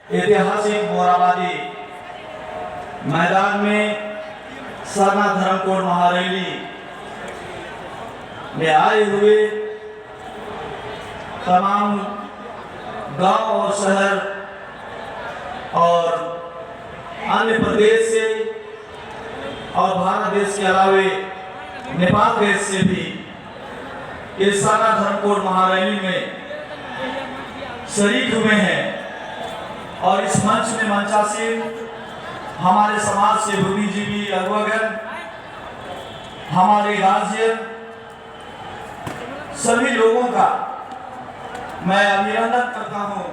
ऐतिहासिक मोराबादी मैदान में सरना धर्मकोड महारैली में आए हुए तमाम गांव और शहर और अन्य प्रदेश से और भारत देश के अलावे नेपाल देश से भी इस सरना धर्मकोड महारैली में शरीक हुए हैं। और इस मंच में मंचासीन हमारे समाज से बुद्धिजीवी अगुवागण, हमारे गार्जियन, सभी लोगों का मैं अभिनंदन करता हूं,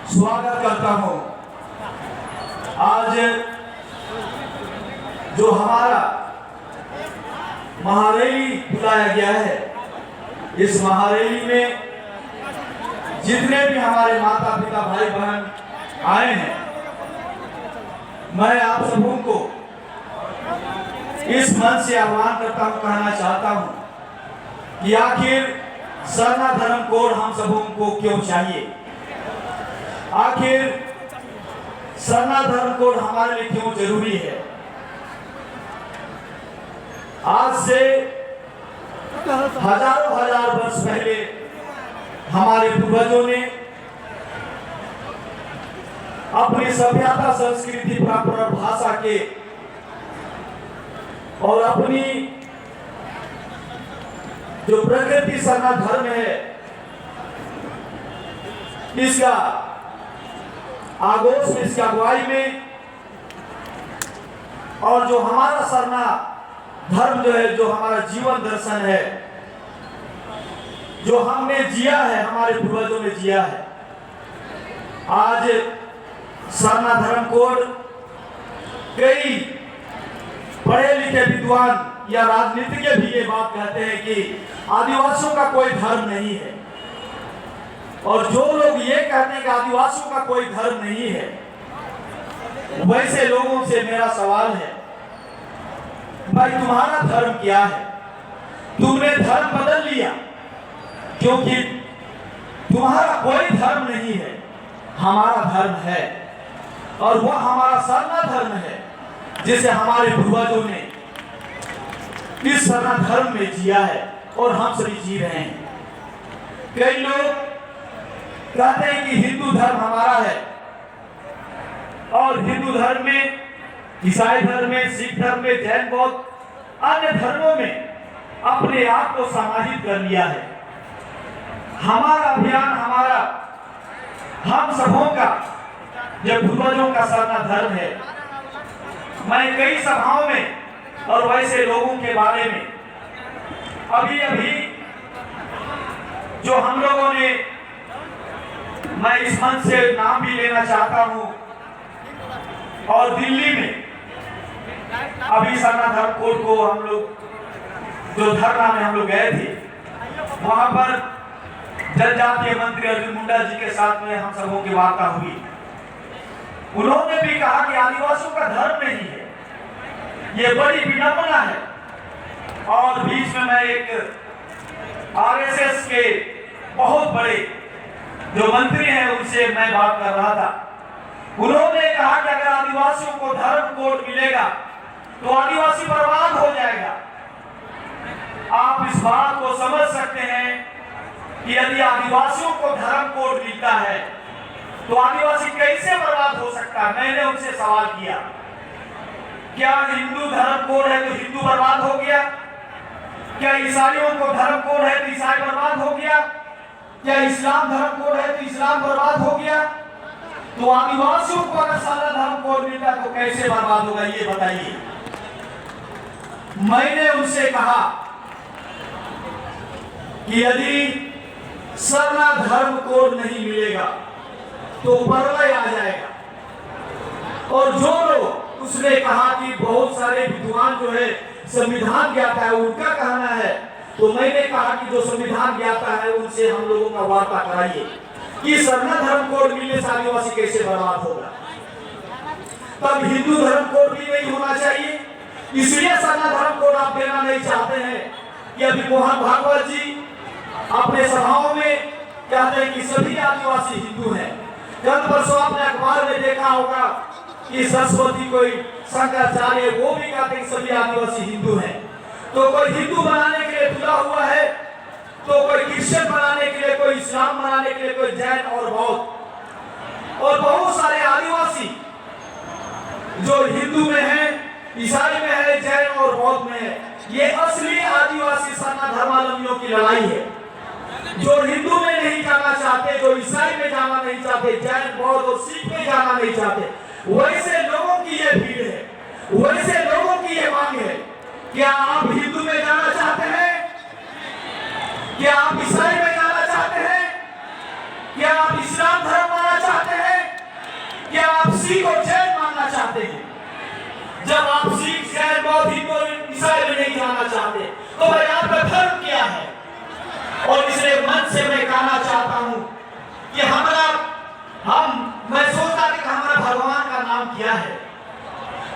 स्वागत करता हूं। आज जो हमारा महारैली बुलाया गया है, इस महारैली में जितने भी हमारे माता पिता भाई बहन आए हैं, मैं आप सबों को इस मंच से आह्वान करता हूं, कहना चाहता हूं कि आखिर सरना धर्मकोड हम सबों को क्यों चाहिए, आखिर सरना धर्मकोड हमारे लिए क्यों जरूरी है। आज से हजारों हजार वर्ष पहले हमारे पूर्वजों ने अपनी सभ्यता, संस्कृति, परंपरा, भाषा के और अपनी जो प्रकृति सरना धर्म है, इसका आगोश में, इसकी अगुवाई में, और जो हमारा सरना धर्म जो है, जो हमारा जीवन दर्शन है, जो हमने जिया है, हमारे पूर्वजों ने जिया है। आज सरना धर्मकोड कई पढ़े लिखे विद्वान या राजनीतिज्ञ भी ये बात कहते हैं कि आदिवासियों का कोई धर्म नहीं है। और जो लोग ये कहते हैं कि आदिवासियों का कोई धर्म नहीं है, वैसे लोगों से मेरा सवाल है, भाई तुम्हारा धर्म क्या है? तुमने धर्म बदल लिया, क्योंकि तुम्हारा कोई धर्म नहीं है, हमारा धर्म है। और वह हमारा सरना धर्म है, जिसे हमारे पूर्वजों ने इस सरना धर्म में जिया है और हम सभी जी रहे हैं। कई लोग कहते हैं कि हिंदू धर्म हमारा है, और हिंदू धर्म में, ईसाई धर्म में, सिख धर्म में, जैन, बौद्ध, अन्य धर्मों में अपने आप को समाहित कर लिया है। हमारा अभियान, हमारा हम सबों का जो पूर्वजों का सरना धर्म है। मैं कई सभाओं में और वैसे लोगों के बारे में अभी जो हम लोगों ने, मैं इस मंच से नाम भी लेना चाहता हूं, और दिल्ली में अभी सरना धर्मकोड को हम लोग जो धरना में हम लोग गए थे, वहां पर जनजातीय मंत्री अर्जुन मुंडा जी के साथ में हम सबों की वार्ता हुई। उन्होंने भी कहा कि आदिवासियों का धर्म नहीं है, ये बड़ी विडंबना है। और बीच में मैं एक आरएसएस के बहुत बड़े जो मंत्री हैं, उनसे मैं बात कर रहा था। उन्होंने कहा कि अगर आदिवासियों को धर्म कोड मिलेगा तो आदिवासी बर्बाद हो जाएगा। आप इस बात को समझ सकते हैं कि यदि आदिवासियों को धर्म कोड मिलता है तो आदिवासी कैसे बर्बाद हो सकता है। मैंने उनसे सवाल किया, क्या हिंदू धर्म कोड है तो हिंदू बर्बाद हो गया? क्या ईसाइयों को धर्म कोड है तो ईसाई बर्बाद हो गया? क्या इस्लाम धर्म कोड है तो इस्लाम बर्बाद हो गया? तो आदिवासियों को अगर सरना धर्म कोड मिलता तो कैसे बर्बाद होगा, ये बताइए। मैंने उनसे कहा कि यदि सरना धर्म कोड नहीं मिलेगा तो प्रलय आ जाएगा। और जो लोग, उसने कहा कि बहुत सारे विद्वान जो है संविधान ज्ञाता है, उनका कहना है, तो मैंने कहा कि जो संविधान ज्ञाता है उनसे हम लोगों का वार्ता कराइए कि सरना धर्म कोड मिलने से आदिवासी कैसे बर्बाद होगा। तब हिंदू धर्म कोड भी नहीं होना चाहिए, इसलिए सरना धर्म कोड आप देना नहीं चाहते हैं कि अभी मोहन भागवत जी अपने सभाओं में कहते हैं कि सभी आदिवासी हिंदू हैं, कल परसों आपने अखबार में देखा होगा कि सरस्वती कोई शंकराचार्य, वो भी कहते हैं सभी आदिवासी हिंदू हैं। तो कोई हिंदू बनाने के लिए तुला हुआ है, तो कोई क्रिश्चियन बनाने के लिए, कोई इस्लाम बनाने के लिए, कोई जैन और बौद्ध, और बहुत सारे आदिवासी जो हिंदू में है, ईसाई में है, जैन और बौद्ध में है। ये असली आदिवासी सरना धर्मावलंबियों की लड़ाई है। जो हिंदू में नहीं जाना चाहते, जो ईसाई में जाना नहीं चाहते, जैन, बौद्ध और सिख में जाना नहीं चाहते, वैसे लोगों की ये भीड़ है, वैसे लोगों की ये मांग है। क्या आप हिंदू में जाना चाहते हैं? क्या आप ईसाई में जाना चाहते हैं? क्या आप इस्लाम धर्म मानना चाहते हैं? क्या आप सिख और जैन मानना चाहते हैं? जब आप सिख, जैन, बौद्ध, हिंदू और ईसाई में नहीं जाना चाहते, तो भाई आपका धर्म क्या है? और इसलिए मन से मैं कहना चाहता हूं कि मैं सोचता था कि हमारा भगवान का नाम क्या है।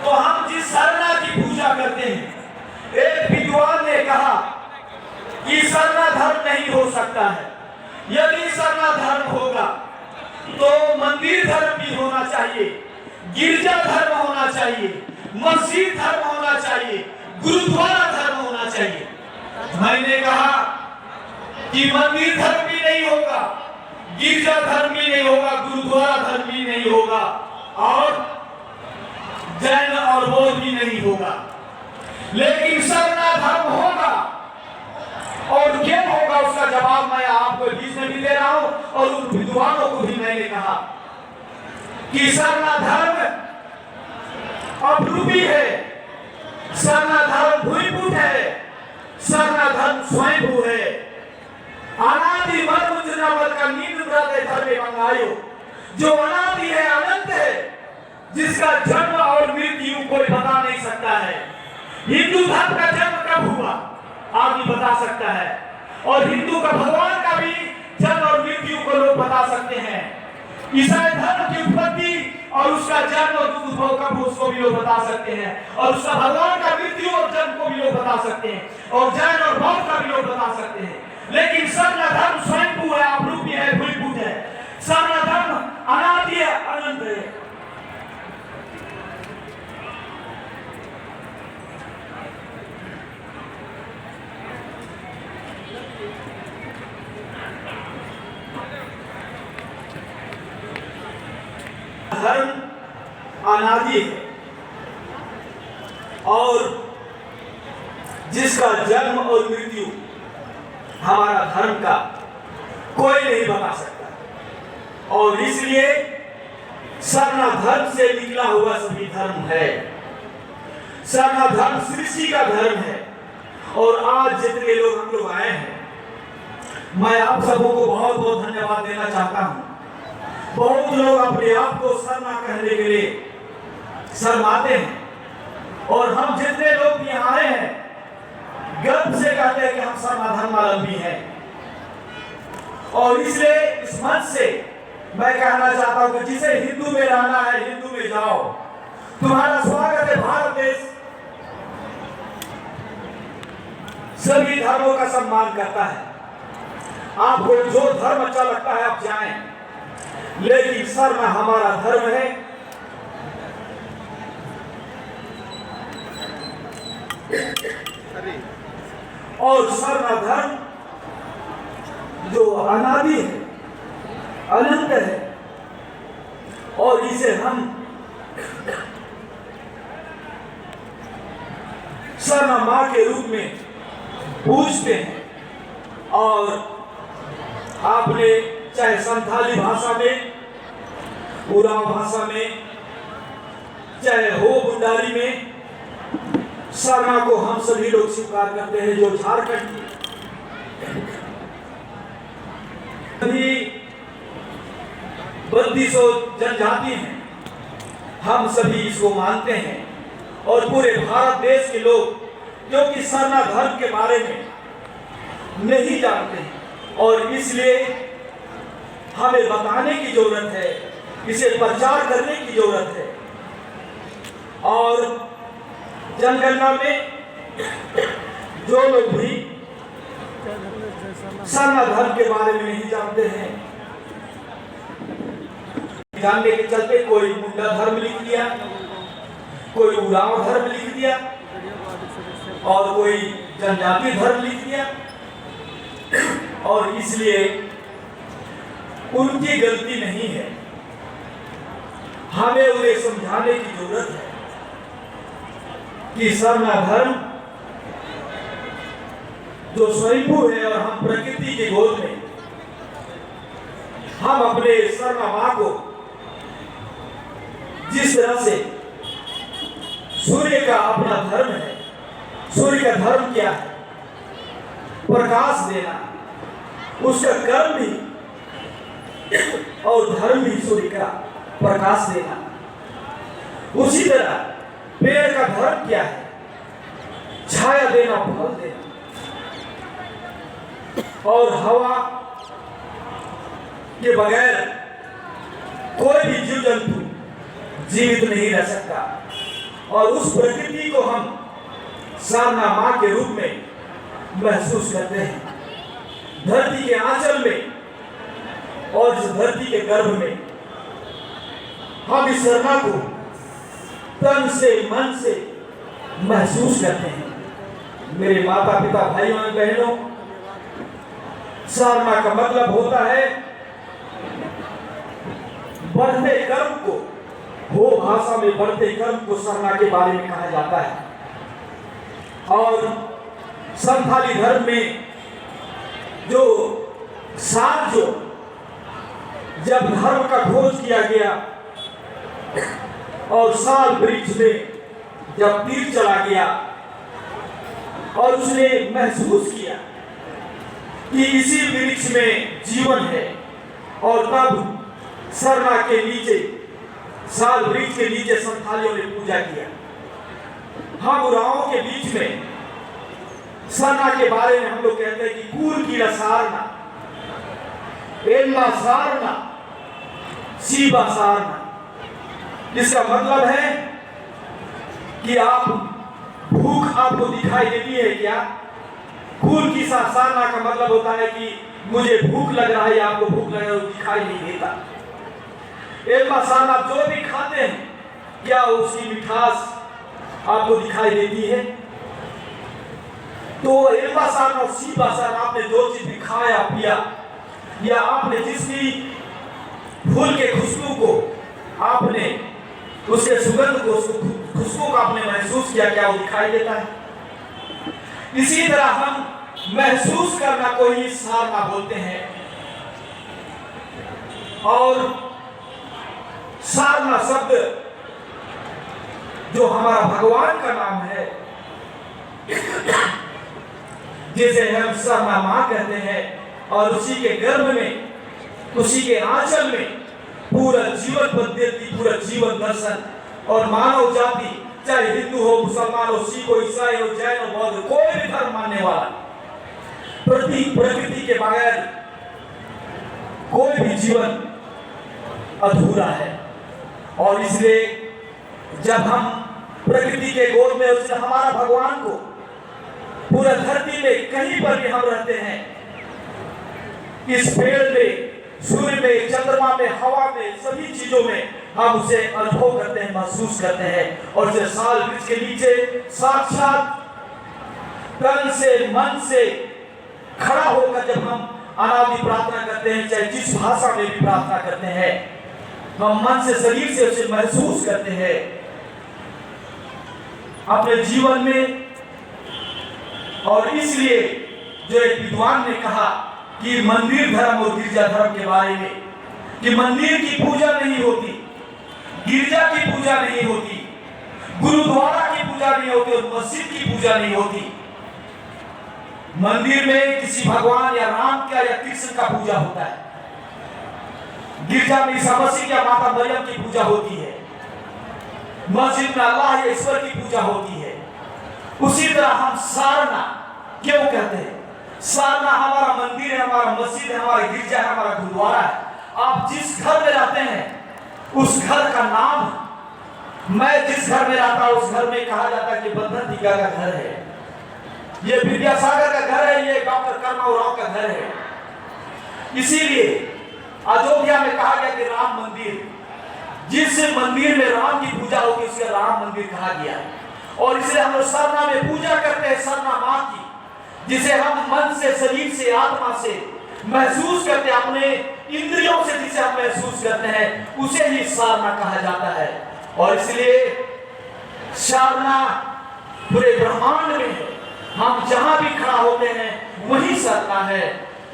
तो हम जिस सरना की पूजा करते हैं, एक विद्वान ने कहा कि सरना धर्म नहीं हो सकता है। यदि सरना धर्म होगा तो मंदिर धर्म भी होना चाहिए, गिरजा धर्म होना चाहिए, मस्जिद धर्म होना चाहिए, गुरुद्वारा धर्म होना चाहिए। मैंने कहा कि मंदिर धर्म भी नहीं होगा, गिरजा धर्म भी नहीं होगा, गुरुद्वारा धर्म भी नहीं होगा, और जैन और बौद्ध भी नहीं होगा, लेकिन सरना धर्म होगा। और क्या होगा उसका जवाब मैं आपको बीच में भी दे रहा हूं, और उन विद्वानों को भी मैंने कहा कि सरना धर्म अपरूपी है, सरना धर्म भूमिपुट है, सरना धर्म स्वयंभू है। अनादि मर्मजनावत का नींद व्रत धर्मे मंगायो, जो अनादि है, अनंत है, जिसका जन्म और मृत्यु कोई बता नहीं सकता है। हिंदू धर्म का जन्म कब हुआ आदमी बता सकता है, और हिंदू का भगवान का भी जन्म और मृत्यु को लोग बता सकते हैं। ईसाई धर्म की उत्पत्ति और उसका जन्म और उद्भव कब, उसको भी लोग बता सकते हैं, और उसका भगवान का मृत्यु और जन्म को भी लोग बता सकते हैं, और जैन और बौद्ध का भी लोग बता सकते हैं। लेकिन सरना धर्म स्वयंभू है, अपरूपी है, भूमिपुट है। सरना धर्म अनादि है, अनंत है। धर्म अनादि है, और जिसका जन्म और मृत्यु हमारा धर्म का कोई नहीं बता सकता, और इसलिए सरना धर्म से निकला हुआ सभी धर्म है। सरना धर्म सृष्टि का धर्म है। और आज जितने लोग हम लोग आए हैं, मैं आप सबों को बहुत बहुत धन्यवाद देना चाहता हूं। बहुत लोग अपने आप को सरना कहने के लिए शर्माते हैं, और हम जितने लोग यहाँ आए हैं गर्व से कहते हैं कि हम सरना धर्मावलंबी हैं। और इसलिए इस मंच से मैं कहना चाहता हूं कि जिसे हिंदू में रहना है, हिंदू में जाओ, तुम्हारा स्वागत है। भारत देश सभी धर्मों का सम्मान करता है। आपको जो धर्म अच्छा लगता है आप जाएं, लेकिन सरना हमारा धर्म है। और सरना धर्म जो अनादि है, अनंत है, और इसे हम सरना मां के रूप में पूजते हैं। और आपने चाहे संथाली भाषा में, उराव भाषा में, चाहे हो बुंडारी में, सरना को हम सभी लोग स्वीकार करते हैं। जो झारखंड सभी 3200 जनजाति हैं, हम सभी इसको मानते हैं। और पूरे भारत देश के लोग क्योंकि सरना धर्म के बारे में नहीं जानते हैं, और इसलिए हमें बताने की जरूरत है, इसे प्रचार करने की जरूरत है। और जनगणना में जो लोग भी सरना धर्म के बारे में नहीं जानते हैं, जानने के चलते कोई मुंडा धर्म लिख दिया, कोई उरांव धर्म लिख दिया और कोई जनजातीय धर्म लिख दिया। और इसलिए उनकी गलती नहीं है, हमें उन्हें समझाने की जरूरत है कि सरना धर्म जो स्वयंभू है और हम प्रकृति के गोद में, हम अपने सरना मां को जिस तरह से सूर्य का अपना धर्म है, सूर्य का धर्म क्या है? प्रकाश देना, उसका कर्म भी और धर्म भी सूर्य का प्रकाश देना। उसी तरह पेड़ का धर्म क्या है? छाया देना, फल देना। और हवा के बगैर कोई भी जीव जंतु जीवित नहीं रह सकता। और उस प्रकृति को हम सरना मां के रूप में महसूस करते हैं, धरती के आंचल में और इस धरती के गर्भ में। हम इस सरना को तन से मन से महसूस करते हैं। मेरे माता पिता भाइयों और बहनों, सरना का मतलब होता है बढ़ते कर्म को, हो भाषा में बढ़ते कर्म को सरना के बारे में कहा जाता है। और संथाली धर्म में जो साल जो जब धर्म का खोज किया गया और साल वृक्ष में जब तीर चला गया और उसने महसूस किया कि इसी वृक्ष में जीवन है, और तब सरना के नीचे, साल वृक्ष के नीचे संथालियों ने पूजा किया। हम उरांव के बीच में सरना के बारे में हम लोग कहते हैं कि कूर की सारना, एल्मा सारना, सीबा सारना। इसका मतलब है कि आप भूख आपको दिखाई देती है क्या? कूर की सारना का मतलब होता है कि मुझे भूख लग रहा है, आपको भूख लग रहा है, वो दिखाई नहीं देता। एल्मा सारना, जो भी खाते हैं क्या उसकी मिठास आपको दिखाई देती है? तो एल्बासान और सीबासान, आपने जो चीज भी खाया पिया या आपने जिस भी फूल के खुशबू को, आपने उसके सुगंध को, खुशबू को आपने महसूस किया, क्या वो दिखाई देता है? इसी तरह हम महसूस करना को ही सारना बोलते हैं। और सारना शब्द जो हमारा भगवान का नाम है, जिसे हम सरना मां कहते हैं, और उसी के गर्भ में, उसी के आंचल में पूरा जीवन पद्धति, पूरा जीवन दर्शन और मानव जाति, चाहे हिंदू हो, मुसलमान हो, सिख हो, ईसाई हो, जैन हो, बौद्ध, कोई भी धर्म मानने वाला, प्रकृति के बगैर कोई भी जीवन अधूरा है। और इसलिए जब हम प्रकृति के गोद में, उसने हमारा भगवान को पूरा धरती में कहीं पर भी हम रहते हैं, इस पेड़ में, सूर्य में, चंद्रमा में, हवा में, सभी चीजों में हम उसे अनुभव करते हैं, महसूस करते हैं। और उसे साल वृक्ष के नीचे साक्षात तन से मन से खड़ा होकर जब हम अनादि प्रार्थना करते हैं, चाहे जिस भाषा में भी प्रार्थना करते हैं, हम मन से, शरीर से उसे महसूस करते हैं अपने जीवन में। और इसलिए जो एक विद्वान ने कहा कि मंदिर धर्म और गिरजा धर्म के बारे में, कि मंदिर की पूजा नहीं होती, गिरजा की पूजा नहीं होती, गुरुद्वारा की पूजा नहीं होती और मस्जिद की पूजा नहीं होती। मंदिर में किसी भगवान या राम का या कृष्ण का पूजा होता है, गिरजा में ईसा मसीह या माता मरियम की पूजा होती है, मस्जिद में अल्लाह या ईश्वर की पूजा होती है। उसी तरह हम सारना क्यों कहते हैं? सारना हमारा मंदिर है, हमारा मस्जिद है, हमारा गिरजा है, हमारा गुरुद्वारा है। आप जिस घर में रहते हैं उस घर का नाम, मैं जिस घर में रहता हूं उस घर में कहा जाता है कि बंधन टीका का घर है, ये विद्यासागर का घर है, ये डॉक्टर कर्मा राव का घर है। इसीलिए अयोध्या में कहा गया कि राम मंदिर जिस मंदिर में राम की पूजा होती है उसे राम मंदिर कहा गया है। और इसलिए हम लोग सरना में पूजा करते हैं, सरना माँ की, जिसे हम मन से, शरीर से, आत्मा से महसूस करते हैं, अपने इंद्रियों से जिसे हम महसूस करते हैं, उसे ही सारना कहा जाता है। और इसलिए सारना पूरे ब्रह्मांड में है, हम जहां भी खड़ा होते हैं वही सरना है।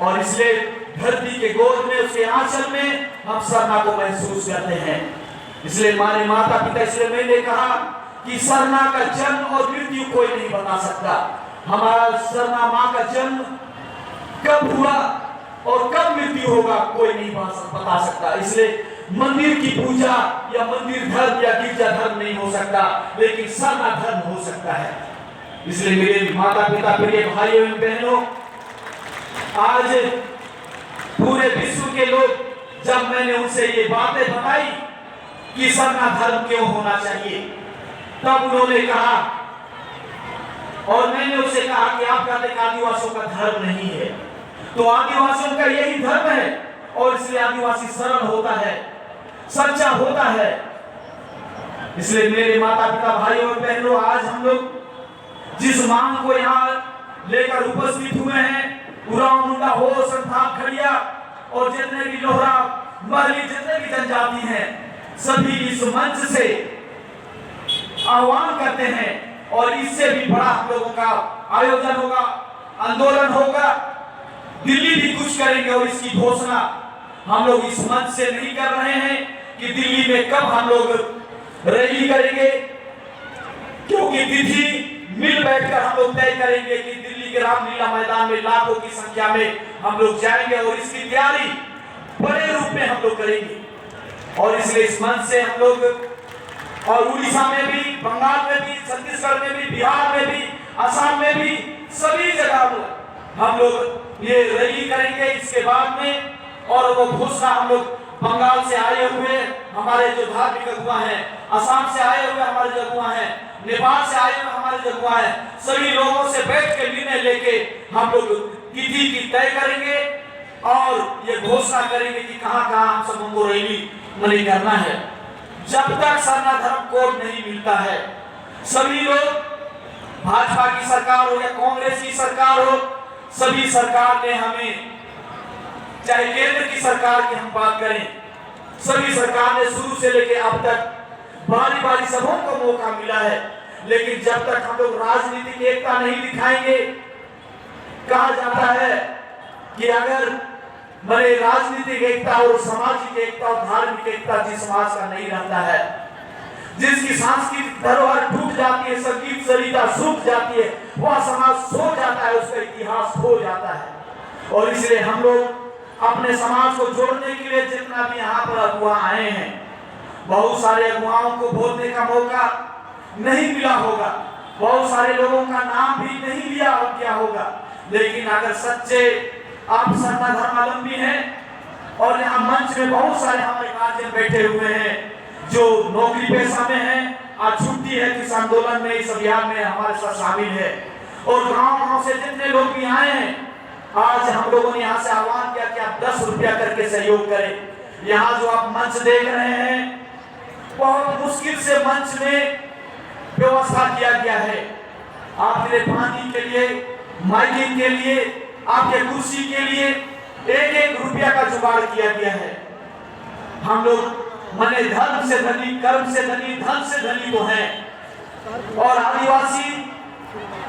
और इसलिए धरती के गोद में, उसके आंचल में हम सरना को महसूस करते हैं। इसलिए हमारे माता पिता, इसलिए मैंने कहा कि सरना का जन्म और मृत्यु कोई नहीं बता सकता। हमारा सरना माँ का जन्म कब हुआ और कब मृत्यु होगा कोई नहीं बता सकता। इसलिए मंदिर की पूजा या मंदिर धर्म या गिरजा धर्म नहीं हो सकता, लेकिन सरना धर्म हो सकता है। इसलिए मेरे माता पिता, प्रिय भाइयों एवं बहनों, आज पूरे विश्व के लोग, जब मैंने उनसे ये बातें बताई कि सरना धर्म क्यों होना चाहिए, तब उन्होंने कहा, और मैंने उससे कहा कि आप कहते हैं आदिवासियों का धर्म नहीं है, तो आदिवासियों का यही धर्म है। और इसलिए आदिवासी सरल होता है, सच्चा होता है। इसलिए मेरे माता पिता, भाइयों और बहनों, आज हम लोग जिस मांग को यहाँ लेकर उपस्थित हुए हैं, उरांव, मुंडा, हो, संथाल, खड़िया और जितने भी लोहरा, महली, जितने भी जनजाति हैं, सभी इस मंच से आह्वान करते हैं। और इससे भी बड़ा हम लोगों का आयोजन होगा, आंदोलन होगा, दिल्ली भी कुछ करेंगे। और इसकी घोषणा हम लोग इस मंच से नहीं कर रहे हैं कि दिल्ली में कब हम लोग रैली करेंगे, क्योंकि तिथि मिल बैठकर हम लोग तय करेंगे कि दिल्ली के रामलीला मैदान में लाखों की संख्या में हम लोग जाएंगे और इसकी तैयारी बड़े रूप में हम लोग करेंगे। और इसलिए इस मंच से हम लोग, और उड़ीसा में भी, बंगाल में भी, छत्तीसगढ़ में भी, बिहार में भी, असम में भी, सभी जगह हम लोग ये रैली करेंगे इसके बाद में। और वो घोषणा हम लोग बंगाल से आए हुए हमारे जो धार्मिक अगुआ हैं, असम से आए हुए हमारे जो अगुआ हैं, नेपाल से आए हुए हमारे जो अगुआ हैं, सभी लोगों से बैठ के निर्णय लेके हम लोग तिथि की तय करेंगे और ये घोषणा करेंगे कि कहां कहां हम सबों को रैली मनी करना है। जब तक सरना धर्म कोड नहीं मिलता है, सभी लोग, भाजपा की सरकार हो या कांग्रेस की सरकार हो, सभी सरकार ने हमें, चाहे केंद्र की सरकार की हम बात करें, सभी सरकार ने शुरू से लेकर अब तक बारी बारी सबों को मौका मिला है। लेकिन जब तक हम लोग राजनीतिक एकता नहीं दिखाएंगे, कहा जाता है कि अगर बड़े राजनीतिक एकता और सामाजिक एकता और धार्मिक एकता जिस समाज का नहीं रहता है, जिसकी सांस्कृतिक धरोहर टूट जाती है, संगीत सरिता सूख जाती है, वह समाज सो जाता है, उसका इतिहास खो जाता है। और इसलिए हम लोग अपने समाज को जोड़ने के लिए जितना भी यहाँ पर अगुआ आए हैं, बहुत सारे अगुआओं को बोलने का मौका नहीं मिला होगा, बहुत सारे लोगों का नाम भी नहीं लिया क्या होगा, लेकिन अगर सच्चे आप सरना धर्मावलंबी हैं, और यहाँ मंच में बहुत सारे हमारे गार्जियन बैठे हुए हैं जो नौकरी पेशा में हैं, आज छुट्टी है, किस आंदोलन में, इस अभियान में हमारे साथ शामिल है, और गांव से जितने लोग भी आए हैं, आज हम लोगों ने यहाँ से आह्वान किया कि आप 10 रुपया करके सहयोग करें। यहाँ जो आप मंच देख रहे हैं, बहुत मुश्किल से मंच में व्यवस्था किया गया है, आपके लिए पानी के लिए, माइकिंग के लिए, आपके कुर्सी के लिए 1-1 रुपया का जुगाड़ किया गया है। हम लोग मने धर्म से धनी, कर्म से धनी, धन से धनी तो हैं। और आदिवासी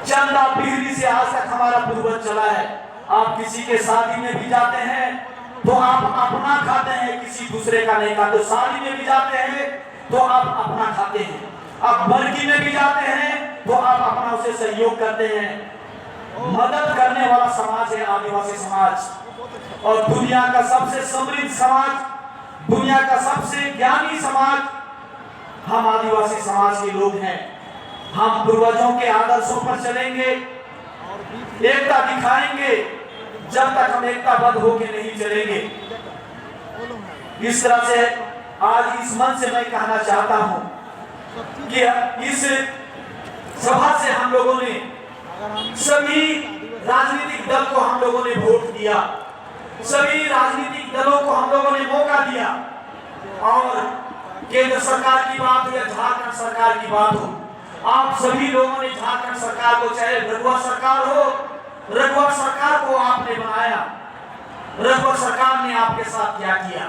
चंदा पीढ़ी से आज तक हमारा पूर्वज चला है। आप किसी के शादी में भी जाते हैं तो आप अपना खाते हैं, किसी दूसरे का नहीं खाते। शादी में भी जाते हैं तो आप अपना खाते हैं, आप बरगी में भी जाते हैं तो आप अपना उसे सहयोग करते हैं। मदद करने वाला समाज है आदिवासी समाज, और दुनिया का सबसे समृद्ध समाज, दुनिया का सबसे ज्ञानी समाज हम आदिवासी समाज के लोग हैं। हम पूर्वजों के आदर्शों पर चलेंगे, एकता दिखाएंगे, जब तक हम एकताबद्ध होकर नहीं चलेंगे। इस तरह से आज इस मंच से मैं कहना चाहता हूं कि इस सभा से हम लोगों ने, सभी राजनीतिक दल को हम लोगों ने वोट दिया, सभी राजनीतिक दलों को हम लोगों ने मौका दिया, और केंद्र सरकार की बात हो या झारखंड सरकार की बात हो, आप सभी लोगों ने झारखंड सरकार को, चाहे रघुवर सरकार हो, रघुवर सरकार को आपने बनाया। रघुवर सरकार ने आपके साथ क्या किया?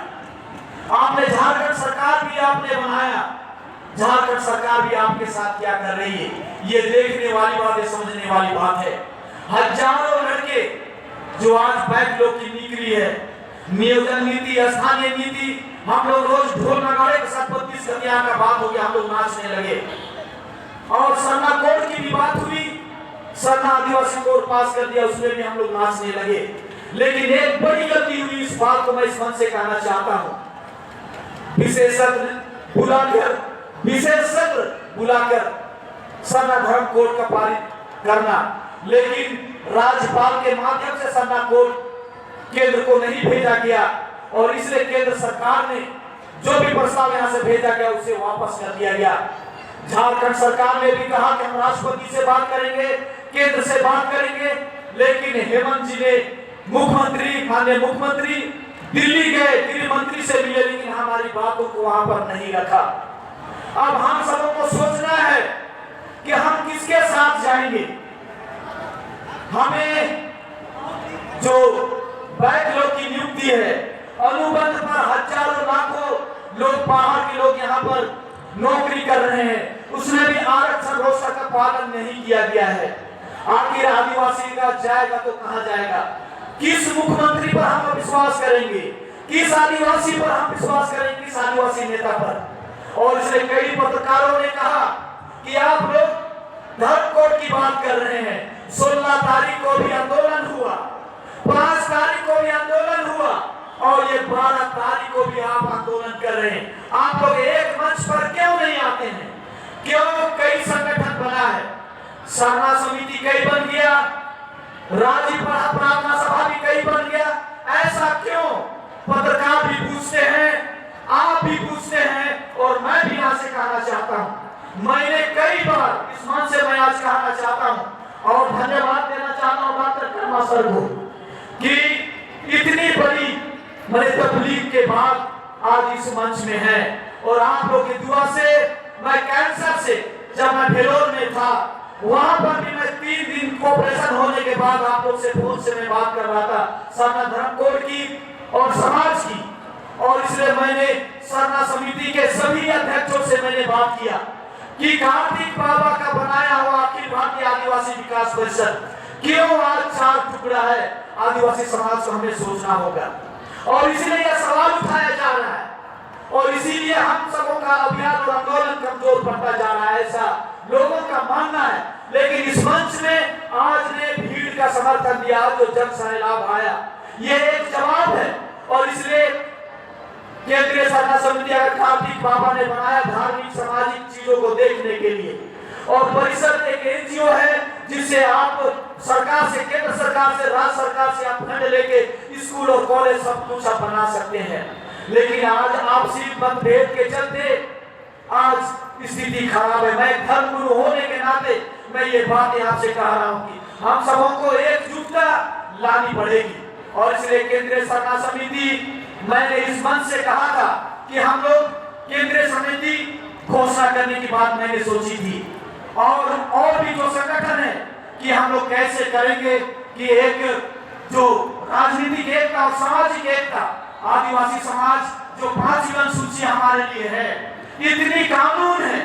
आपने झारखंड सरकार भी आपने बनाया, झारखंड सरकार भी आपके साथ क्या कर रही है, ये देखने वाली बात है, समझने वाली बात है। हजारों लड़के जो आज बैकलॉग की निकली है, नियोजन नीति, स्थानीय नीति, हम लोग रोज ढोल नगाड़े के साथ 32 गतियां का बात हो गया, हम लोग नाचने लगे। और सरना कोड की भी बात हुई, सरना आदिवासी कोड पास कर दिया, उसमें भी हम लोग नाचने लगे। लेकिन एक बड़ी गलती हुई, इस बात को मैं इस मंच से कहना चाहता हूं, विशेषज्ञ बुलाकर सरना धर्म कोड का पारित करना, लेकिन राज्यपाल के माध्यम से सरना कोड केंद्र को नहीं भेजा गया, और इसलिए केंद्र सरकार ने जो भी प्रस्ताव यहां से भेजा गया उसे वापस कर दिया गया। झारखंड सरकार ने भी कहा कि हम राष्ट्रपति से बात करेंगे, केंद्र से बात करेंगे, लेकिन हेमंत जी ने माननीय मुख्यमंत्री दिल्ली गए, गृह मंत्री से मिले, लेकिन हमारी बातों को वहां पर नहीं रखा। अब हम सबों को सोचना है कि हम किसके साथ जाएंगे। हमें जो बैकलॉग की नियुक्ति है, अनुबंध पर हजारों लाखों लोग, बाहर के लोग यहाँ पर नौकरी कर रहे हैं, उसमें भी आरक्षण रोस्टर का पालन नहीं किया गया है। आखिर आदिवासी का जाएगा तो कहां जाएगा? किस मुख्यमंत्री पर हम विश्वास करेंगे? किस आदिवासी पर हम विश्वास करेंगे? किस आदिवासी नेता पर? और इसलिए कई पत्रकारों ने कहा कि आप लोग धर्म कोड की बात कर रहे हैं। 16 तारीख को भी आंदोलन हुआ, 5 तारीख को भी आंदोलन हुआ, और ये 12 तारीख को भी आप आंदोलन कर रहे हैं। आप लोग एक मंच पर क्यों नहीं आते हैं? क्यों? कई संगठन बना है, सरना समिति कई बन गया, राज्य प्रार्थना सभा भी कई बन गया, ऐसा क्यों? पत्रकार भी पूछते हैं, आप भी पूछते हैं, और मैं भी यहाँ से कहना चाहता हूँ, मैंने कई बार इस मंच से मैं आज कहना चाहता हूँ और धन्यवाद देना चाहता हूँ डॉक्टर कर्मा सर को कि इतनी बड़ी तबलीग के बाद आज इस मंच में है। और आप लोग की दुआ से, मैं कैंसर से जब मैं भेलोर में था, वहां पर भी मैं 3 दिन ऑपरेशन होने के बाद आप लोग से फोन से मैं बात कर रहा था सरना धर्म कोड की और समाज की, और इसलिए मैंने सरना समिति के सभी अध्यक्षों से मैंने बात किया कि कार्तिक बाबा का बनाया हुआ अखिल भारतीय आदिवासी विकास परिषद क्यों आज 4 टुकड़ा है। आदिवासी समाज को हमें सोचना होगा, और इसलिए यह सवाल उठाया जा रहा है, और इसीलिए हम सबों का अभियान और आंदोलन कमजोर पड़ता जा रहा है, ऐसा लोगों का मानना है। लेकिन इस मंच में आज ने भीड़ का समर्थन दिया, जो जन सैलाब आया, ये एक जवाब है। और इसलिए केंद्रीय सरना समिति अगर कार्तिक बाबा ने बनाया धार्मिक सामाजिक चीजों को देखने के लिए, और परिषद एक एनजीओ है जिससे आप सरकार से, केंद्र सरकार से, राज्य सरकार से आप फंड लेके स्कूल और कॉलेज सब कुछ आप बना सकते हैं। लेकिन आज आपसी मतभेद के चलते आज स्थिति खराब है। मैं धर्म गुरु होने के नाते मैं ये बात आपसे कह रहा हूँ कि हम सबों को एकजुटता लानी पड़ेगी। और इसलिए केंद्रीय सरना समिति, मैंने इस मंच से कहा था कि हम लोग केंद्रीय समिति घोषणा करने की बात मैंने सोची थी, और भी जो संगठन है कि हम लोग कैसे करेंगे कि एक जो राजनीतिक एकता और सामाजिक एकता, आदिवासी समाज जो 5 जीवन सूची हमारे लिए है, इतनी कानून है,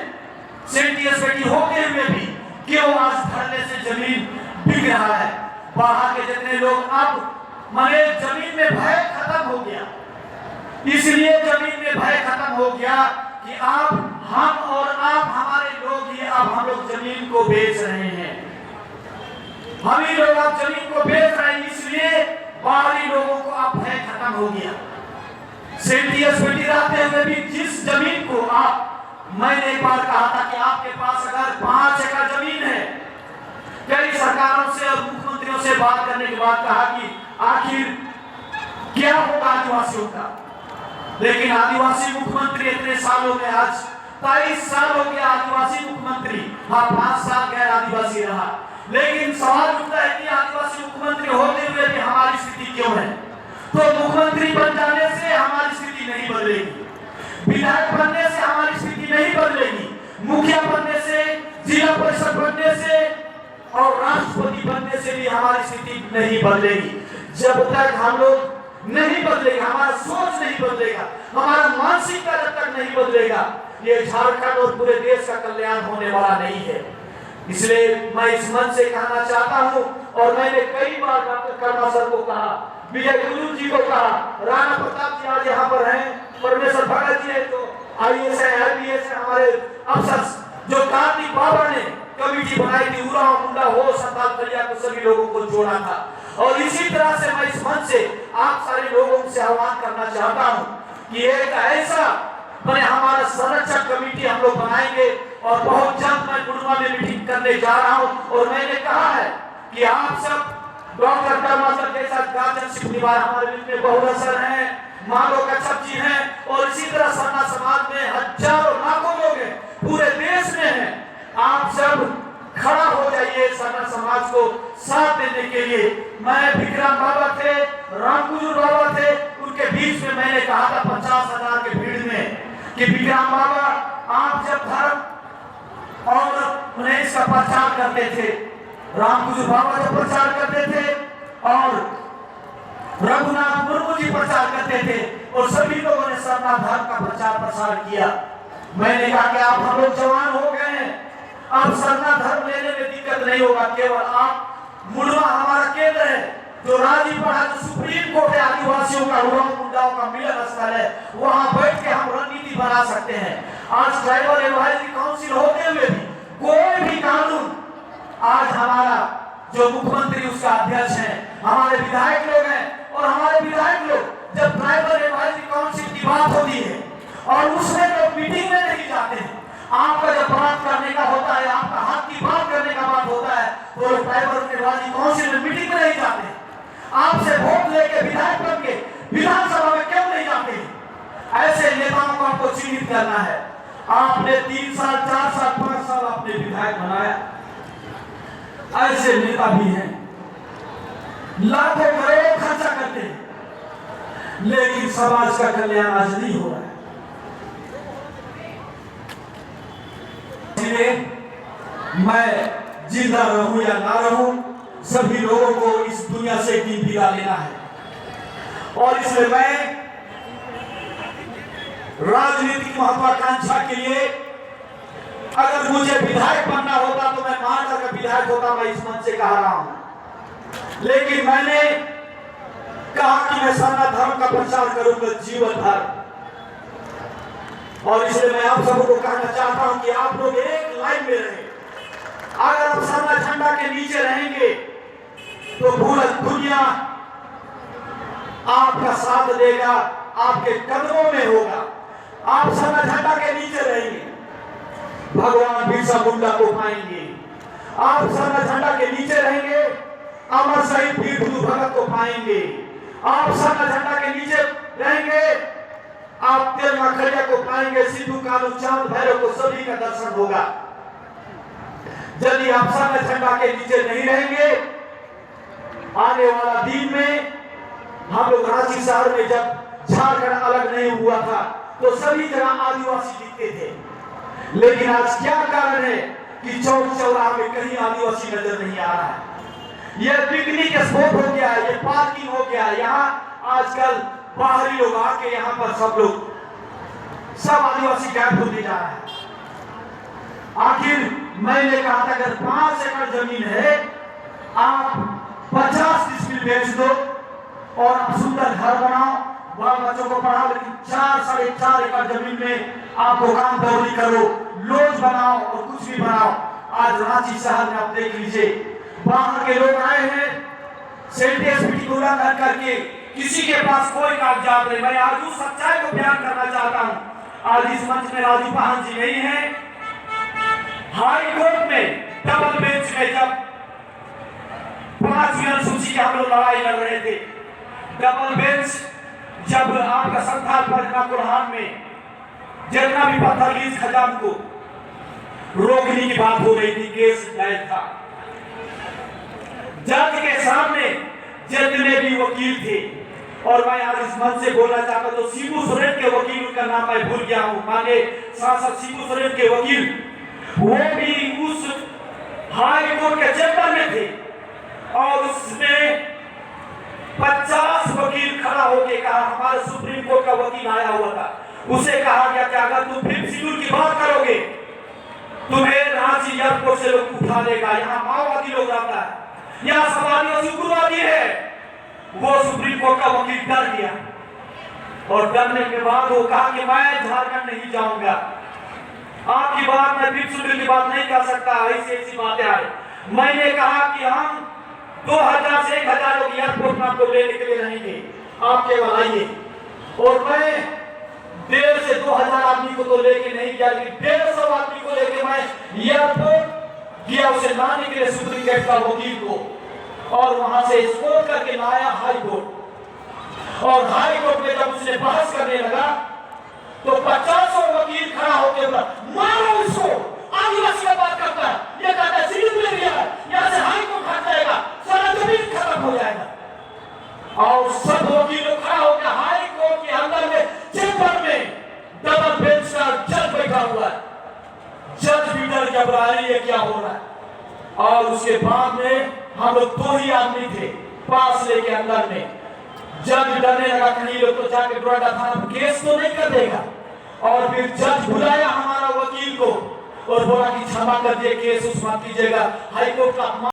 सेंटियस बेटी होते हुए भी क्यों आज धरने से जमीन बिक रहा है। बाहर के जितने लोग, अब माने जमीन में भय खत्म हो गया, इसलिए जमीन में भय खत्म हो गया कि आप, हम और आप, हमारे लोग ही अब हम लोग जमीन को बेच रहे हैं, हम ही लोग अब जमीन को बेच रहे हैं, इसलिए बाहरी लोगों को अब भय खत्म हो गया। सेंटियस बेटी रहते हुए भी जिस जमीन को आप, मैंने एक बार कहा था कि आपके पास अगर 5 एकड़ जमीन है, कई सरकारों से और मुख्यमंत्रियों से बात करने के बाद कहा कि आखिर क्या होगा आदिवासियों का, लेकिन आदिवासी मुख्यमंत्री इतने सालों में, आज 23 साल हो गया आदिवासी मुख्यमंत्री, हाँ 5 साल गैर आदिवासी रहा, लेकिन सवाल उठता है कि आदिवासी मुख्यमंत्री होते हुए भी हमारी स्थिति क्यों है। तो मुख्यमंत्री बन जाने से हमारी स्थिति नहीं बदलेगी, विधायक बनने से हमारी स्थिति नहीं बदलेगी, मुखिया बनने से, जिला परिषद बनने से और राष्ट्रपति बनने से भी हमारी स्थिति नहीं बदलेगी। जब तक हम लोग नहीं बदलेगा, हमारा सोच नहीं बदलेगा, हमारा मानसिकता जब तक नहीं बदलेगा, ये झारखंड और पूरे देश का कल्याण होने वाला नहीं है। इसलिए मैं इस मंच से कहना चाहता हूं, और मैंने कई बार डॉक्टर कर्मा सर को कहा, विजय गुरु जी को कहा, राणा प्रताप जी आज यहाँ पर हैं, परमेश्वर भगत जी है, तो IAS है, IPS है, हमारे अफसर जो कार्तिक बाबा ने कमेटी बनाई थी, उराव मुंडा हो, संताल कलिया को, सभी लोगों को जोड़ा था। और इसी तरह से मैं इस मंच से आप सारे लोगों से आह्वान करना चाहता हूं कि एक ऐसा मैंने हमारा संरक्षक कमेटी हम लोग बनाएंगे, और बहुत जल्द मैं गुड़मा में मीटिंग करने जा रहा हूं। और मैंने कहा है कि आप सब डॉक्टर कर्मा सर के साथ गार्जियन शिव निवार हमारे बीच में बहुत असर है, माधव कच्छप जी हैं, और इसी तरह सरना समाज में हजारों लाखों लोग हैं, पूरे देश में हैं। आप सब खड़ा हो जाइए सरना समाज को साथ देने के लिए। मैं विक्रम बाबा थे, रामकुजूर बाबा थे, उनके बीच में मैंने कहा था 50,000 के भीड़ में कि विक्रम बाबा आप जब धर्म और उन्हें इसका प्रचार करते थे, रामकुजूर बाबा जब प्रचार करते थे और रघुनाथ मुर्मू जी प्रचार करते थे, और सभी लोगों ने सरना धर्म का प्रचार प्रसार किया। मैंने कहा कि आप हम लोग जवान हो गए हैं, अब सरना धर्म लेने में दिक्कत नहीं होगा, केवल आप मुंडवा हमारा केंद्र है, जो राजी पड़ा, जो सुप्रीम कोर्ट है, आदिवासियों का, उराव मुंडाओं का मिलन स्थल है, वहां बैठ के हम रणनीति बना सकते हैं। आज ट्राइबल एडवाइजरी काउंसिल होते हुए भी कोई भी कानून, आज हमारा जो मुख्यमंत्री उसका अध्यक्ष है, हमारे विधायक लोग हैं, और हमारे विधायक लोग जब ट्राइबल एडवाइजरी काउंसिल की बात होती है और उसमें तो मीटिंग में नहीं जाते हैं, आपका जब बात करने का होता है, आपका हाथ की बात करने का बात होता है, तो ट्राइबल एडवाइजरी काउंसिल में मीटिंग में नहीं जाते हैं। आपसे वोट लेके विधायक बन के विधानसभा में क्यों नहीं जाते हैं? ऐसे नेताओं को आपको चिन्हित करना है। आपने 3 साल, 4 साल, 5 साल आपने विधायक बनाया, ऐसे नेता भी हैं, लाखों करोड़ों खर्चा करते हैं, लेकिन समाज का कल्याण आज नहीं हो रहा है। मैं जिंदा रहूं या ना रहूं, सभी लोगों को इस दुनिया से एक दिन विदा लेना है, और इसलिए मैं राजनीतिक महत्वाकांक्षा के लिए अगर मुझे विधायक बनना होता तो मैं मान कर विधायक होता, मैं इस मंच से कह रहा हूं। लेकिन मैंने कहा कि मैं सरना धर्म का प्रचार करूंगा जीवन भर, और इसलिए मैं आप सबको कहना चाहता हूं कि आप लोग एक लाइन में रहें। अगर आप सरना झंडा के नीचे रहेंगे तो पूरा दुनिया आपका साथ देगा, आपके कदमों में होगा। आप सरना झंडा के नीचे रहेंगे, भगवान बिरसा मुंडा को पाएंगे। आप सरना झंडा के नीचे रहेंगे, अमर शहीद वीर बुद्धू भगत को पाएंगे। आप सरना झंडा के नीचे रहेंगे, आप तेलमा खड़िया को पाएंगे, सिद्धू कानू, चांद भैरव को, सभी का दर्शन होगा। यदि आप सरना झंडा के नीचे नहीं रहेंगे, आने वाला दिन में हम लोग रांची शहर में जब झारखंड अलग नहीं हुआ था तो सभी जगह आदिवासी दिखते थे, लेकिन आज क्या कारण है कि चौक चौराहा में कहीं आदिवासी नजर नहीं आ रहा है। यह पिकनिक स्पॉट हो गया है, ये पार्किंग हो गया है, यहाँ आजकल बाहरी लोग आके यहाँ पर सब आदिवासी गायब होते जा रहा है। आखिर मैंने कहा था अगर 5 एकड़ जमीन है, आप 50 डिसमिल बेच दो और आप सुंदर घर बनाओ, बाल बच्चों को पढ़ाओ, लेकिन 4 साढ़े 4 एकड़ जमीन में आप दुकान दौरी करो, लॉज बनाओ और कुछ भी बनाओ। आज रांची शहर में आप देख लीजिए, बाहर के लोग आए हैं, सेंटेंस मीटिंग उल्लंघन करके, किसी के पास कोई कागजात नहीं। मैं आज उस सच्चाई को बयान करना चाहता हूं। आज इस मंच में राजू पाहन जी नहीं है, हाई कोर्ट में डबल बेंच में जब 5 अनुसूची के हम लोग लड़ाई लड़ रहे थे, डबल बेंच जब आपका संथाल परगना कुल्हान में जितना भी पत्थरलीज खजान को रोकने की बात हो रही थी, केस दायर था, जज के सामने जितने भी वकील थे और मैं आज इस मंच से बोलना चाहता हूं, तो शिबू सोरेन के वकील, उनका नाम मैं भूल गया हूं, माने सांसद शिबू सोरेन के वकील, वो भी उस हाई कोर्ट के चैम्बर में थे और उसमें 50 वकील खड़ा होकर कहा, हमारे सुप्रीम कोर्ट का वकील आया हुआ था, उसे कहा गया कि अगर तुम फिल्म शेड्यूल की बात करोगे तुम्हें रांची एयरपोर्ट से लोग उठा देगा, यहाँ माओवादी लोग रहता है, यहाँ समाजी और शुक्रवादी है। वो सुप्रीम कोर्ट का वकील डर गया और डरने के बाद वो कहा कि मैं झारखंड नहीं जाऊंगा, आपकी बात मैं फिल्म शेड्यूल की बात नहीं कर सकता, ऐसी ऐसी बातें आ रही। मैंने कहा कि हम 2000 से 1000 लोग एयरपोर्ट में आपको लेने के लिए रहेंगे, आप केवल आइए। और मैं 1.5 से 2000 आदमी को तो लेके नहीं गया, लेकिन 150 आदमी को लेके मैं एयरपोर्ट गया उसे लाने के लिए सुप्रीम कोर्ट का वकील को, और वहां से स्कोर करके लाया हाई कोर्ट। और हाई कोर्ट में जब उसने बहस करने लगा तो 50 वकील खड़ा होकर मारो इसको, आदिवासी का बात करता है, ये कहता है सीट ले लिया है, यहां से हाई कोर्ट हट जाएगा, सारा जमीन खत्म हो जाएगा। और सब वकील लोग खड़ा होकर हाई कोर्ट के अंदर में चैम्बर में डबल बेंच का जज बैठा हुआ है, जज भी डर घबरा रही है क्या हो रहा है। और उसके बाद में हम लोग 2 ही आदमी थे पास लेके अंदर में, जज डरने लगा कहीं लोग तो जाके डोरडा थाना केस तो नहीं कर देगा। और फिर जज बुलाया हमारा वकील को और बोला कि क्षमा कर दिए, केस उस मत कीजिएगा, हाई कोर्ट का